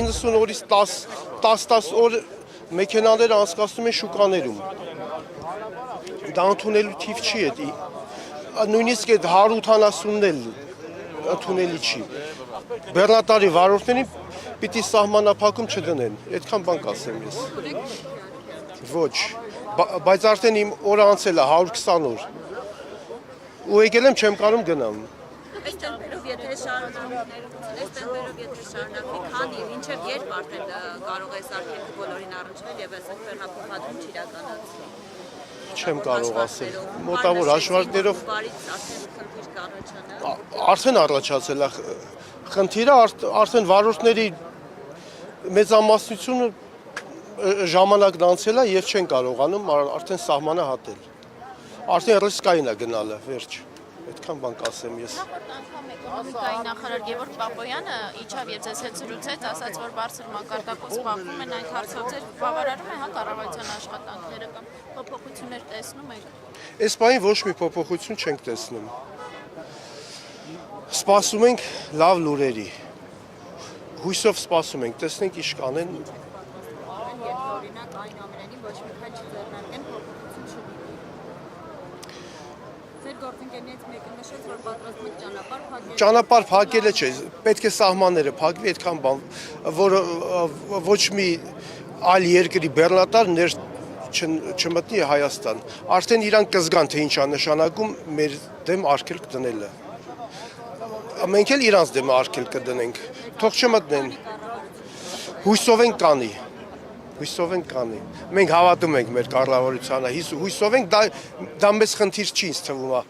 90 օրից 10 օր մեքենաները անցկացնում են շուկաներում։ Դա ընդունելու թիվ չի է։ Նույնիսկ այդ 180-ն էլ ընդունելի չի։ Բեռնատարի վարորդներին պիտի սահմանափակում չդնեն, այդքան բան կասեմ ես։ Ոչ, բայց արդեն իմ օրը անցել է 120 օր։ Ու եկել եմ չեմ կարող գնամ։ Այս տեմպերով եթե շարունակի, քանի մինչև երբ արդեն կարող է արգելքը բոլորին առնչվել եւ այս բեռնափոխադրում չիրականացվի։ Չեմ կարող ասել։ Մոտավոր հաշվարկներով արդեն առաջացել է խնդիրը, արդեն վարորդների մեծամասնությունը ժամանակն անցել է եւ չեն կարողանում արդեն սահմանը հատել։ Արդեն ռիսկային է գնալը, վերջ։ Այդքան բան կասեմ ես։ Նախորդ անգամ էկոնոմիկայի նախարար Գևորգ Պապոյանը իջավ եւ ձեզ հետ զրուցեց, ասաց, որ բարձր մակարդակով զբաղվում են այն հարցոցեր, բավարարում է կառավարության աշխատանքները կամ փոփոխություններ տեսնում եք։ Այս բանի ոչ մի փոփոխություն չենք տեսնում։ Սպասում ենք լավ լուրերի։ Հույսով սպասում ենք, տեսնենք ինչ կանեն։ Օրինակ այն ամենին ոչ մի քայլ չձեռնարկեն փոփոխություն չլինի։ Ձեր գործընկերներից մեկը նշեց, որ պատրաստվում եք ճանապարհ փակելը չէ, պետք է սահմանները փակվի, այդքան բան, որ ոչ մի այլ երկրի բեռնատար ներ չմտնի Հայաստան։ Արդեն իրանք կզգան, թե ինչ է նշանակում մեր դեմ արգելք դնելը։ Մենք էլ իրանց դեմ արգելք կդնենք, թող չմտնեն։ Հույսով ենք կանի։ Հույսով ենք կանի։ Մենք հավատում ենք մեր կառավարությանը, հույսով ենք դա մեծ խնդիր չի ինձ թվում է։